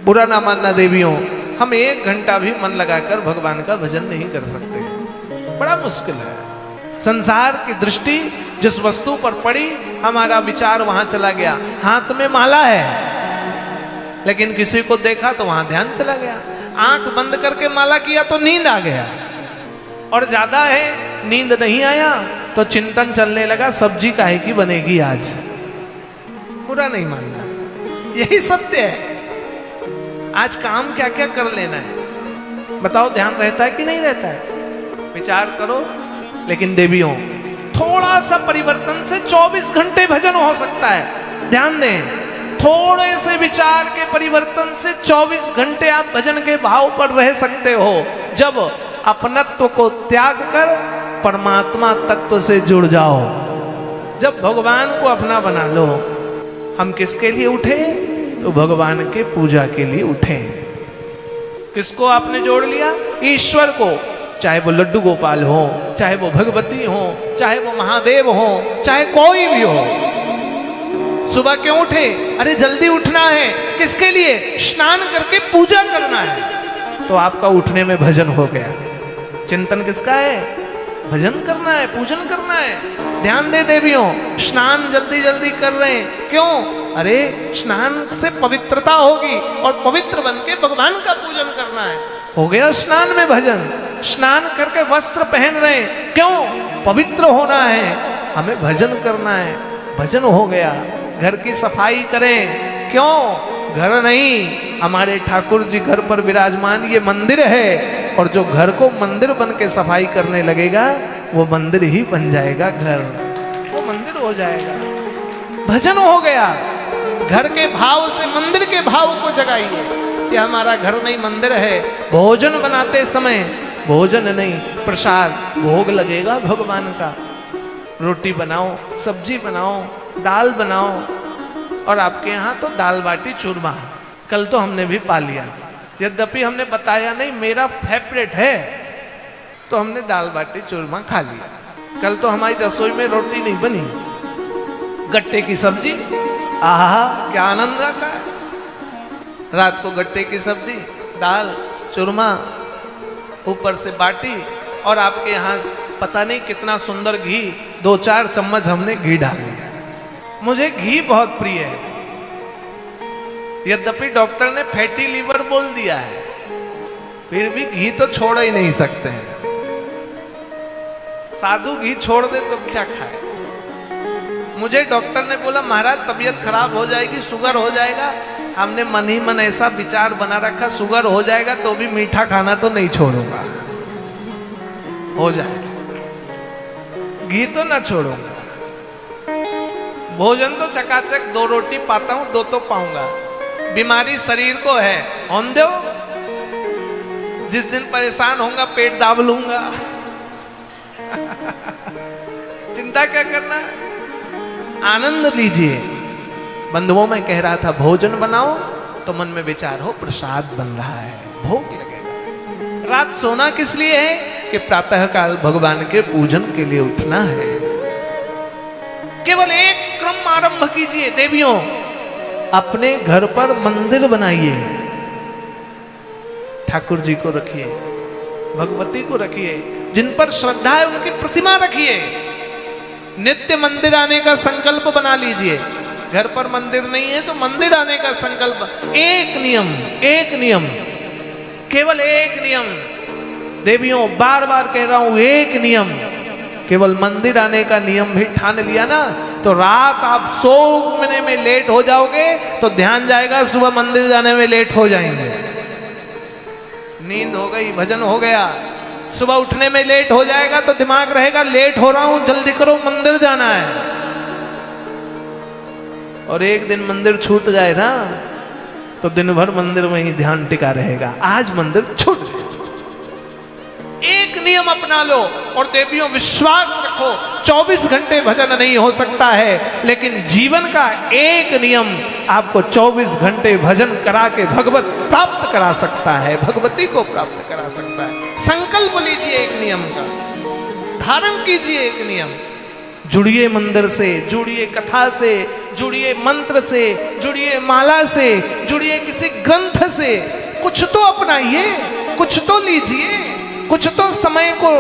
बुरा ना मानना देवियों, हम 1 घंटा भी मन लगाकर भगवान का भजन नहीं कर सकते, बड़ा मुश्किल है। संसार की दृष्टि जिस वस्तु पर पड़ी, हमारा विचार वहां चला गया। हाथ में माला है, लेकिन किसी को देखा तो वहां ध्यान चला गया। आंख बंद करके माला किया तो नींद आ गया, और ज्यादा है नींद नहीं आया तो चिंतन चलने लगा, सब्जी काहे की बनेगी आज। बुरा नहीं मानना, यही सत्य है। आज काम क्या क्या कर लेना है, बताओ ध्यान रहता है कि नहीं रहता है? विचार करो। लेकिन देवियों, थोड़ा सा परिवर्तन से 24 घंटे भजन हो सकता है। ध्यान दें, थोड़े से विचार के परिवर्तन से 24 घंटे आप भजन के भाव पर रह सकते हो। जब अपनत्व को त्याग कर परमात्मा तत्व से जुड़ जाओ, जब भगवान को अपना बना लो। हम किसके लिए उठे? तो भगवान के पूजा के लिए उठे। किसको आपने जोड़ लिया? ईश्वर को। चाहे वो लड्डू गोपाल हो, चाहे वो भगवती हो, चाहे वो महादेव हो, चाहे कोई भी हो। सुबह क्यों उठे? अरे जल्दी उठना है। किसके लिए? स्नान करके पूजा करना है। तो आपका उठने में भजन हो गया। चिंतन किसका है? भजन करना है, पूजन करना है। ध्यान दे देवियों, स्नान जल्दी जल्दी कर रहे हैं, क्यों? अरे स्नान से पवित्रता होगी, और पवित्र बन के भगवान का पूजन करना है। हो गया स्नान में भजन। स्नान करके वस्त्र पहन रहे हैं, क्यों? पवित्र होना है, हमें भजन करना है। भजन हो गया। घर की सफाई करें, क्यों? घर नहीं, हमारे ठाकुर जी घर पर विराजमान, ये मंदिर है। और जो घर को मंदिर बन के सफाई करने लगेगा, वो मंदिर ही बन जाएगा। घर वो मंदिर हो जाएगा। भजन हो गया। घर के भाव से मंदिर के भाव को जगाइए। ये हमारा घर नहीं, मंदिर है। भोजन बनाते समय भोजन नहीं, प्रसाद, भोग लगेगा भगवान का। रोटी बनाओ, सब्जी बनाओ, दाल बनाओ। और आपके यहाँ तो दाल बाटी चूरमा कल तो हमने भी पा लिया। यद्यपि हमने बताया नहीं, मेरा फेवरेट है, तो हमने दाल बाटी चूरमा खा लिया। कल तो हमारी रसोई में रोटी नहीं बनी, गट्टे की सब्जी। आहा, क्या आनंद आता है। रात को गट्टे की सब्जी, दाल, चूरमा, ऊपर से बाटी, और आपके यहाँ पता नहीं कितना सुंदर घी। 2-4 चम्मच हमने घी डाल दिया। मुझे घी बहुत प्रिय है, यद्यपि डॉक्टर ने फैटी लीवर बोल दिया है, फिर भी घी तो छोड़ ही नहीं सकते हैं। साधु घी छोड़ दे तो क्या खाए। मुझे डॉक्टर ने बोला महाराज तबीयत खराब हो जाएगी, शुगर हो जाएगा। हमने मन ही मन ऐसा विचार बना रखा, शुगर हो जाएगा तो भी मीठा खाना तो नहीं छोड़ूंगा। हो जाएगा, घी तो ना छोड़ूंगा। भोजन तो चकाचक 2 रोटी पाता हूं, 2 तो पाऊंगा। बीमारी शरीर को है, होने दो। जिस दिन परेशान होऊंगा पेट दाब लूंगा। चिंता क्या करना, आनंद लीजिए। बंधुओं में कह रहा था, भोजन बनाओ तो मन में विचार हो प्रसाद बन रहा है, भोग लगेगा। रात सोना किस लिए है? कि प्रातः काल भगवान के पूजन के लिए उठना है। केवल एक क्रम आरंभ कीजिए देवियों, अपने घर पर मंदिर बनाइए। ठाकुर जी को रखिए, भगवती को रखिए, जिन पर श्रद्धा है उनकी प्रतिमा रखिए। नित्य मंदिर आने का संकल्प बना लीजिए। घर पर मंदिर नहीं है तो मंदिर आने का संकल्प। एक नियम, केवल एक नियम देवियों, बार बार कह रहा हूं, एक नियम। केवल मंदिर आने का नियम भी ठान लिया ना, तो रात आप सोने में लेट हो जाओगे तो ध्यान जाएगा, सुबह मंदिर जाने में लेट हो जाएंगे। नींद हो गई, भजन हो गया। सुबह उठने में लेट हो जाएगा तो दिमाग रहेगा लेट हो रहा हूं, जल्दी करो मंदिर जाना है। और एक दिन मंदिर छूट जाए ना, तो दिन भर मंदिर में ही ध्यान टिका रहेगा। आज मंदिर छूट जाए, एक नियम अपना लो। और देवियों विश्वास रखो, 24 घंटे भजन नहीं हो सकता है, लेकिन जीवन का एक नियम आपको 24 घंटे भजन करा के भगवत प्राप्त करा सकता है, भगवती को प्राप्त करा सकता है। संकल्प लीजिए एक नियम का, धारण कीजिए एक नियम। जुड़िए मंदिर से, जुड़िए कथा से, जुड़िए मंत्र से, जुड़िए माला से, जुड़िए किसी ग्रंथ से, कुछ तो अपनाइए, कुछ तो लीजिए, कुछ तो समय को,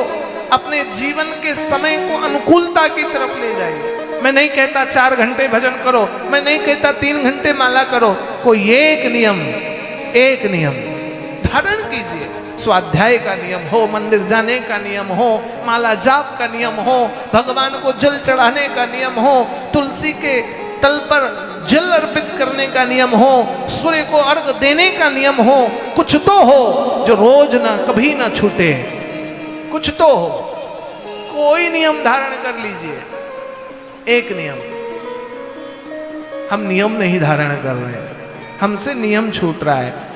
अपने जीवन के समय को अनुकूलता की तरफ ले जाइए। मैं नहीं कहता 4 घंटे भजन करो, मैं नहीं कहता 3 घंटे माला करो, कोई एक नियम धारण कीजिए। स्वाध्याय का नियम हो, मंदिर जाने का नियम हो, माला जाप का नियम हो, भगवान को जल चढ़ाने का नियम हो, तुलसी के तल पर जल अर्पित करने का नियम हो, सूर्य को अर्घ देने का नियम हो, कुछ तो हो जो रोज ना कभी ना छूटे, कुछ तो हो। कोई नियम धारण कर लीजिए, एक नियम। हम नियम नहीं धारण कर रहे हैं, हमसे नियम छूट रहा है।